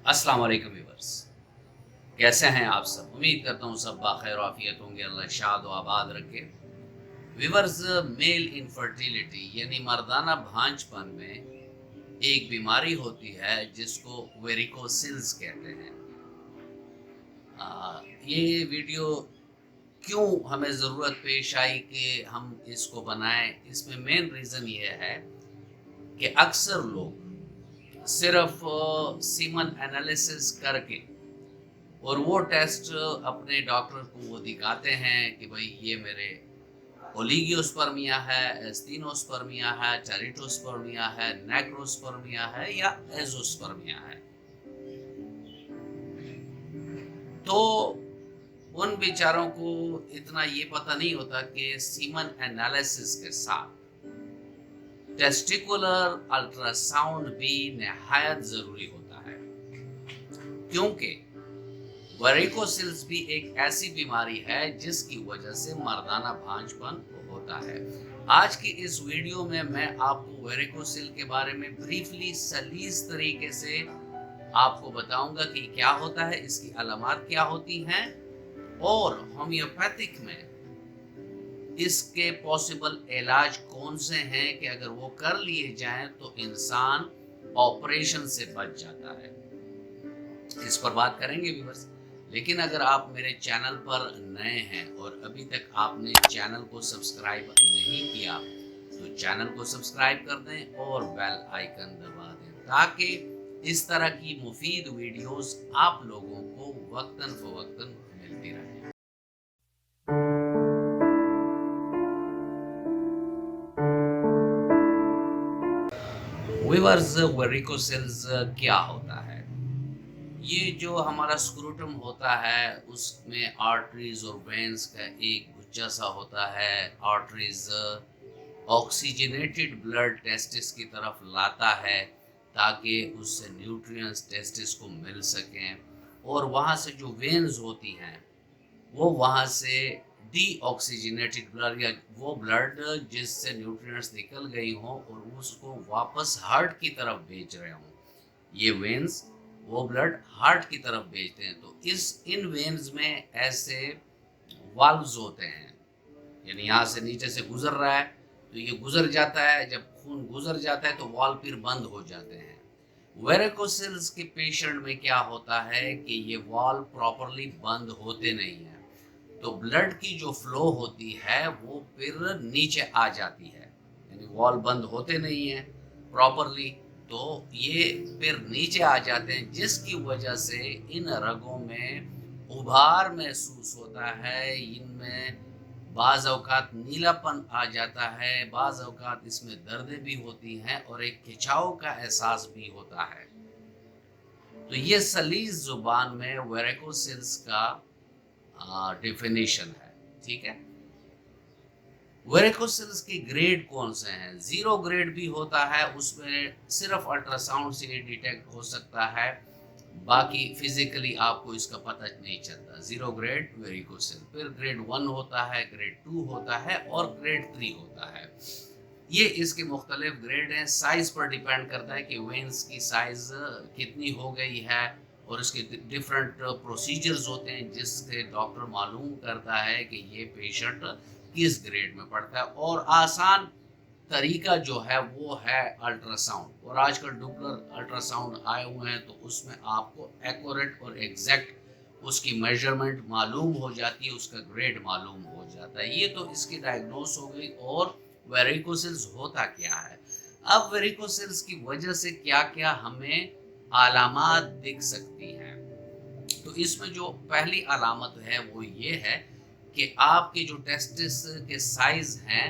अस्सलाम वालेकुम व्यूअर्स, कैसे हैं आप सब। उम्मीद करता हूँ सब बाखैर आफियत होंगे, अल्लाह शाद व आबाद रखे। व्यूअर्स, मेल इनफर्टिलिटी यानी मर्दाना भांजपन में एक बीमारी होती है जिसको वेरिकोसिल्स कहते हैं। ये वीडियो क्यों हमें ज़रूरत पेश आई कि हम इसको बनाएं, इसमें मेन रीज़न ये है कि अक्सर लोग सिर्फ सीमन एनालिसिस करके और वो टेस्ट अपने डॉक्टर को वो दिखाते हैं कि भाई ये मेरे ओलिगियोस्पर्मिया है, एस्टिनोस्पर्मिया है, टेरिटोस्पर्मिया है, नेक्रोस्पर्मिया है या एजोस्पर्मिया है। तो उन बेचारों को इतना ये पता नहीं होता कि सीमन एनालिसिस के साथ टेस्टिकुलर अल्ट्रासाउंड भी निहायत जरूरी होता है, क्योंकि वेरिकोसिल्स भी एक ऐसी बीमारी है जिसकी वजह से मर्दाना भांजपन होता है। आज की इस वीडियो में मैं आपको वेरिकोसिल के बारे में ब्रीफली सलीस तरीके से आपको बताऊंगा कि क्या होता है, इसकी अलामत क्या होती हैं और होम्योपैथिक में इसके पॉसिबल इलाज कौन से हैं कि अगर वो कर लिए जाएं तो इंसान ऑपरेशन से बच जाता है। इस पर बात करेंगे व्यूअर्स। लेकिन अगर आप मेरे चैनल पर नए हैं और अभी तक आपने चैनल को सब्सक्राइब नहीं किया तो चैनल को सब्सक्राइब कर दें और बेल आइकन दबा दें ताकि इस तरह की मुफीद वीडियोस आप लोगों को वक्तन फवक्तन मिलती रहे। व्यूअर्स, वेरिकोसिल्स क्या होता है? ये जो हमारा स्क्रूटम होता है उसमें आर्टरीज और वेन्स का एक गुच्छा सा होता है। आर्टरीज ऑक्सीजनेटेड ब्लड टेस्टिस की तरफ लाता है ताकि उससे न्यूट्रिएंट्स टेस्टिस को मिल सकें, और वहाँ से जो वेन्स होती हैं वो वहाँ से डीऑक्सीजनेटेड ब्लड या वो ब्लड जिससे न्यूट्रिएंट्स निकल गई हों और उसको वापस हार्ट की तरफ भेज रहे हों, ये वेन्स वो ब्लड हार्ट की तरफ भेजते हैं। तो इन वेन्स में ऐसे वाल्व्स होते हैं, यानी यहाँ से नीचे से गुजर रहा है तो ये गुजर जाता है, जब खून गुजर जाता है तो वाल्व फिर बंद हो जाते हैं। वेरिकोसिल्स के पेशेंट में क्या होता है कि ये वाल्व प्रॉपरली बंद होते नहीं हैं, तो ब्लड की जो फ्लो होती है वो फिर नीचे आ जाती है, यानी वाल्व बंद होते नहीं हैं प्रॉपरली तो ये फिर नीचे आ जाते हैं, जिसकी वजह से इन रगों में उभार महसूस होता है। इनमें बाज़ औक़ात नीलापन आ जाता है, बाज़ औक़ात इसमें दर्दें भी होती हैं और एक खिंचाव का एहसास भी होता है। तो ये सलीस ज़ुबान में वेरिकोसिल्स का डेफिनेशन है। ठीक है, वेरिकोसिल्स के ग्रेड कौन से हैं? जीरो ग्रेड भी होता है, उसमें सिर्फ अल्ट्रासाउंड से डिटेक्ट हो सकता है, बाकी फिजिकली आपको इसका पता नहीं चलता। Zero grade varicocele. फिर ग्रेड 1 होता है, ग्रेड 2 होता है और ग्रेड 3 होता है। ये इसके मुख्तलिफ ग्रेड हैं, साइज पर डिपेंड करता है कि वेन्स की साइज कितनी हो गई है और उसके डिफरेंट प्रोसीजर्स होते हैं जिससे डॉक्टर मालूम करता है कि ये पेशेंट किस ग्रेड में पड़ता है। और आसान तरीका जो है वो है अल्ट्रासाउंड, और आजकल डुपलर अल्ट्रासाउंड आए हुए हैं तो उसमें आपको एक्यूरेट और एग्जैक्ट उसकी मेजरमेंट मालूम हो जाती है, उसका ग्रेड मालूम हो जाता है। ये तो इसकी डायग्नोस हो गई। और वेरिकोसिल्स होता क्या है? अब वेरिकोसिल्स की वजह से क्या क्या हमें अलामत दिख सकती हैं? तो इसमें जो पहली अलामत है वो ये है कि आपके जो टेस्टिस के साइज हैं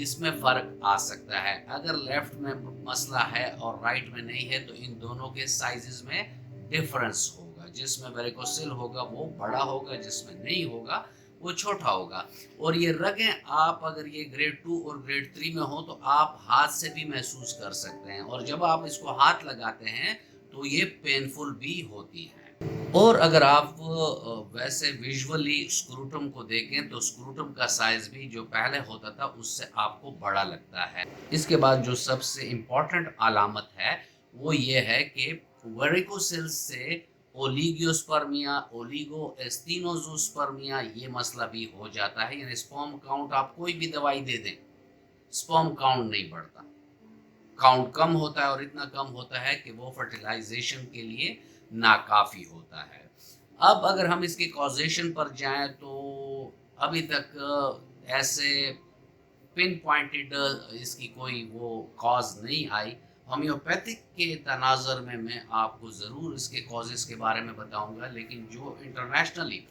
इसमें फ़र्क आ सकता है। अगर लेफ्ट में मसला है और राइट में नहीं है तो इन दोनों के साइजेस में डिफरेंस होगा, जिसमें वेरिकोसिल होगा वो बड़ा होगा, जिसमें नहीं होगा वो छोटा होगा। और ये रगें आप अगर ये ग्रेड 2 और ग्रेड 3 में हो तो आप हाथ से भी महसूस कर सकते हैं, और जब आप इसको हाथ लगाते हैं तो ये पेनफुल भी होती है। और अगर आप वैसे विजुअली स्क्रूटम को देखें तो स्क्रूटम का साइज भी जो पहले होता था उससे आपको बड़ा लगता है। इसके बाद जो सबसे इम्पोर्टेंट अलामत है वो ये है कि वेरिकोसिल्स से ओलिगोस्पर्मिया, ओलिगोएस्टिनोजोस्पर्मिया ये मसला भी हो जाता है। यानी स्पर्म काउंट, आप कोई भी दवाई दे दें, स्पर्म काउंट नहीं बढ़ता, काउंट कम होता है और इतना कम होता है कि वो फर्टिलाइजेशन के लिए नाकाफी होता है। अब अगर हम इसके कॉजेशन पर जाएं तो अभी तक ऐसे पिन पॉइंटेड इसकी कोई वो कॉज नहीं आई। होम्योपैथिक के तनाज़र में मैं आपको ज़रूर इसके कॉजेज़ के बारे में बताऊंगा, लेकिन जो इंटरनेशनली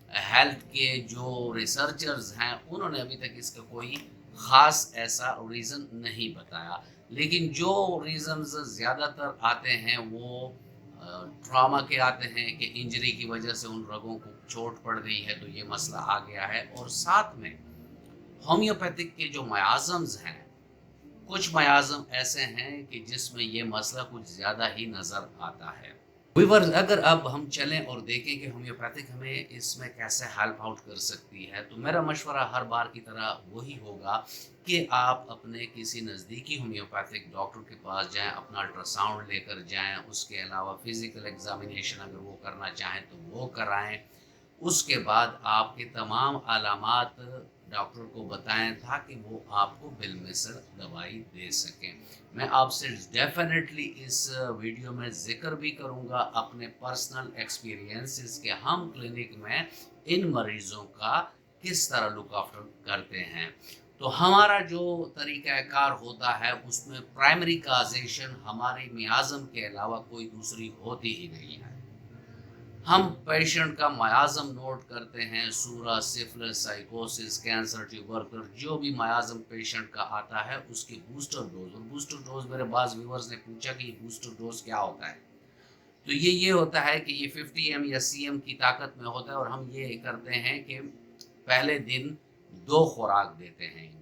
हेल्थ के जो रिसर्चर्स हैं उन्होंने अभी तक इसका कोई ख़ास ऐसा रीज़न नहीं बताया। लेकिन जो रीज़न्स ज़्यादातर आते हैं वो ट्रॉमा के आते हैं कि इंजरी की वजह से उन रगों को चोट पड़ गई है तो ये मसला आ गया है। और साथ में होम्योपैथिक के जो मयाज़म्स हैं, कुछ मयाज़म ऐसे हैं कि जिसमें ये मसला कुछ ज़्यादा ही नज़र आता है। व्यूअर्स, अगर अब हम चलें और देखें कि होम्योपैथिक हमें इसमें कैसे हेल्प आउट कर सकती है, तो मेरा मशवरा हर बार की तरह वही होगा कि आप अपने किसी नज़दीकी होम्योपैथिक डॉक्टर के पास जाएं, अपना अल्ट्रासाउंड लेकर जाएं, उसके अलावा फ़िज़िकल एग्ज़ामिनेशन अगर वो करना चाहें तो वो कराएं। उसके बाद आपके तमाम अलामात डॉक्टर को बताएं ताकि वो आपको बिलमिसल दवाई दे सकें। मैं आपसे डेफिनेटली इस वीडियो में ज़िक्र भी करूंगा अपने पर्सनल एक्सपीरियंसेस के हम क्लिनिक में इन मरीज़ों का किस तरह लुक आफ्टर करते हैं। तो हमारा जो तरीक़ाकार होता है उसमें प्राइमरी काजेशन हमारे मियाज़म के अलावा कोई दूसरी होती ही नहीं है। हम पेशेंट का मयाज़म नोट करते हैं, सूरा, सिफिलिस, साइकोसिस, कैंसर, ट्यूबरकुलर, जो भी मयाज़म पेशेंट का आता है उसकी बूस्टर डोज। और बूस्टर डोज मेरे बाज़ व्यूअर्स ने पूछा कि ये बूस्टर डोज क्या होता है, तो ये होता है कि ये 50 या सीएम की ताकत में होता है और हम ये करते हैं कि पहले दिन 2 खुराक देते हैं इनको,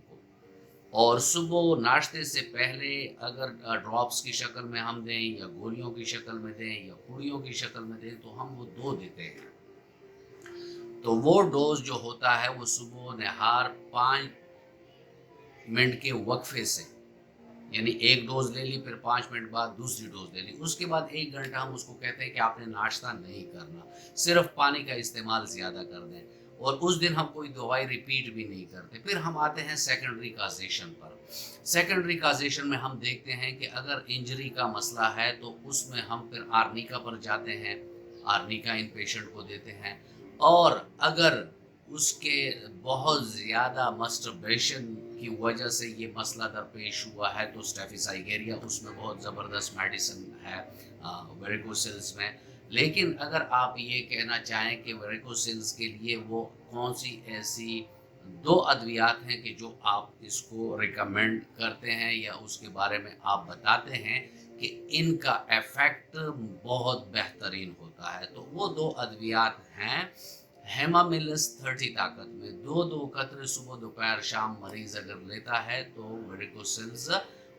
और सुबह नाश्ते से पहले अगर ड्रॉप्स की शक्ल में हम दें या गोलियों की शक्ल में दें या पुड़ियों की शक्ल में दें तो हम वो 2 देते हैं। तो वो डोज जो होता है वो सुबह नहार 5 मिनट के वक्फे से, यानी एक डोज ले ली, फिर 5 मिनट बाद दूसरी डोज ले ली, उसके बाद 1 घंटा हम उसको कहते हैं कि आपने नाश्ता नहीं करना, सिर्फ पानी का इस्तेमाल ज़्यादा कर दें, और उस दिन हम कोई दवाई रिपीट भी नहीं करते। फिर हम आते हैं सेकेंडरी काजेशन पर। सेकेंडरी काजेशन में हम देखते हैं कि अगर इंजरी का मसला है तो उसमें हम फिर आर्निका पर जाते हैं, आर्निका इन पेशेंट को देते हैं। और अगर उसके बहुत ज़्यादा मस्टरबेशन की वजह से ये मसला दरपेश हुआ है तो स्टेफिसाइगेरिया उसमें बहुत ज़बरदस्त मेडिसिन है वेरिकोसिल्स में। लेकिन अगर आप ये कहना चाहें कि वेरिकोसिल्स के लिए वो कौन सी ऐसी 2 अद्वियात हैं कि जो आप इसको रिकमेंड करते हैं या उसके बारे में आप बताते हैं कि इनका इफ़ेक्ट बहुत बेहतरीन होता है, तो वो 2 अद्वियात हैं हेमामिलिस 30 ताकत में। 2 कतरे सुबह दोपहर शाम मरीज़ अगर लेता है तो वेरिकोसिल्स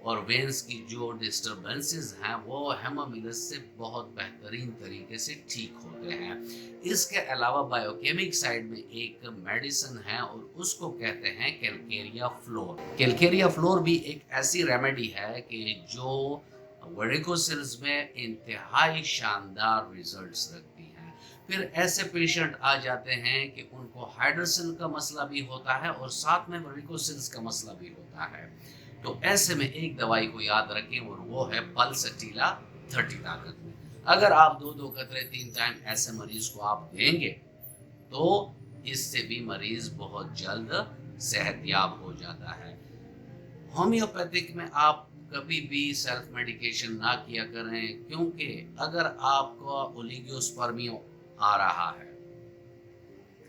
और वेंस की जो डिस्टर्बेंसेस हैं वो हेमामिलिस से बहुत बेहतरीन तरीके से ठीक होते हैं। इसके अलावा बायोकेमिक साइड में एक मेडिसिन है और उसको कहते हैं कैलकेरिया फ्लोर। कैलकेरिया फ्लोर भी एक ऐसी रेमेडी है कि जो वेरिकोसिल्स में इंतहाई शानदार रिजल्ट्स रखती है। फिर ऐसे पेशेंट आ जाते हैं कि उनको हाइड्रोसिल का मसला भी होता है और साथ में वेरिकोसिल्स का मसला भी होता है, तो ऐसे में एक दवाई को याद रखें और वो है पल्सटीला 30 ताकत में। अगर आप 2 कतरे 3 टाइम ऐसे मरीज को आप देंगे तो इससे भी मरीज बहुत जल्द सेहतयाब हो जाता है। होम्योपैथिक में आप कभी भी सेल्फ मेडिकेशन ना किया करें, क्योंकि अगर आपका ओलिगोस्पर्मिया आ रहा है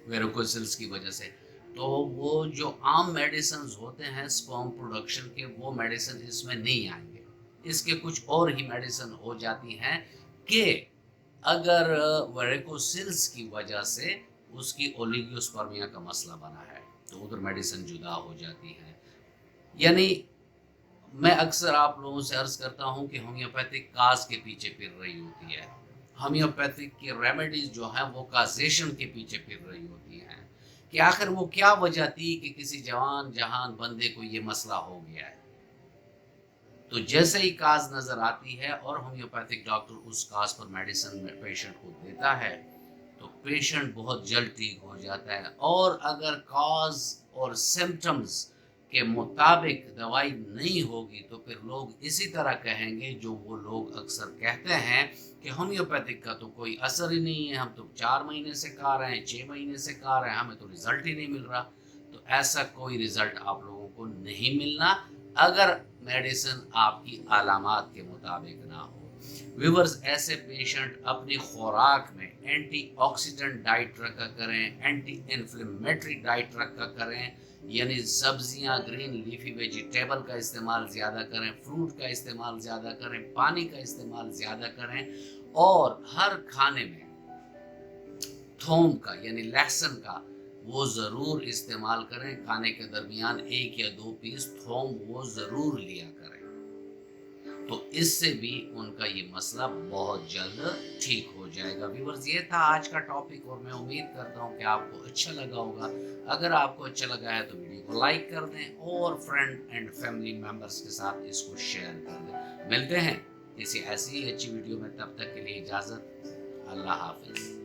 वेरिकोसिल्स की वजह से, तो वो जो आम मेडिसिन होते हैं स्पर्म प्रोडक्शन के, वो मेडिसिन इसमें नहीं आएंगे। इसके कुछ और ही मेडिसिन हो जाती हैं कि अगर वेरिकोसिल्स की वजह से उसकी ओलिगोस्पर्मिया का मसला बना है तो उधर मेडिसिन जुदा हो जाती है। यानी मैं अक्सर आप लोगों से अर्ज करता हूं कि होम्योपैथिक काज के पीछे फिर रही होती है, होम्योपैथिक की रेमेडीज जो हैं वो काजेशन के पीछे फिर रही होती हैं कि आखिर वो क्या वजह थी कि किसी जवान जहान बंदे को ये मसला हो गया है। तो जैसे ही काज नज़र आती है और होम्योपैथिक डॉक्टर उस काज पर मेडिसिन में पेशेंट को देता है तो पेशेंट बहुत जल्द ठीक हो जाता है। और अगर कॉज और सिम्टम्स के मुताबिक दवाई नहीं होगी तो फिर लोग इसी तरह कहेंगे जो वो लोग अक्सर कहते हैं कि होम्योपैथिक का तो कोई असर ही नहीं है, हम तो 4 महीने से खा रहे हैं, 6 महीने से खा रहे हैं, हमें तो रिजल्ट ही नहीं मिल रहा। तो ऐसा कोई रिजल्ट आप लोगों को नहीं मिलना अगर मेडिसिन आपकी अलामात के मुताबिक ना हो। व्यूअर्स, ऐसे पेशेंट अपनी खुराक में एंटीऑक्सीडेंट डाइट रखा करें, एंटी इन्फ्लेमेटरी डाइट रखा करें, यानी सब्जियां, ग्रीन लीफी वेजिटेबल का इस्तेमाल ज़्यादा करें, फ्रूट का इस्तेमाल ज़्यादा करें, पानी का इस्तेमाल ज़्यादा करें और हर खाने में थोम का यानी लहसुन का वो ज़रूर इस्तेमाल करें। खाने के दरमियान 1 या 2 पीस थोम वो ज़रूर लिया करें। तो इससे भी उनका ये मसला बहुत जल्द ठीक हो जाएगा। व्यूअर्स, ये था आज का टॉपिक और मैं उम्मीद करता हूँ कि आपको अच्छा लगा होगा। अगर आपको अच्छा लगा है तो वीडियो को लाइक कर दें और फ्रेंड एंड फैमिली मेंबर्स के साथ इसको शेयर कर दें। मिलते हैं किसी ऐसी ही अच्छी वीडियो में, तब तक के लिए इजाज़त। अल्लाह हाफिज़।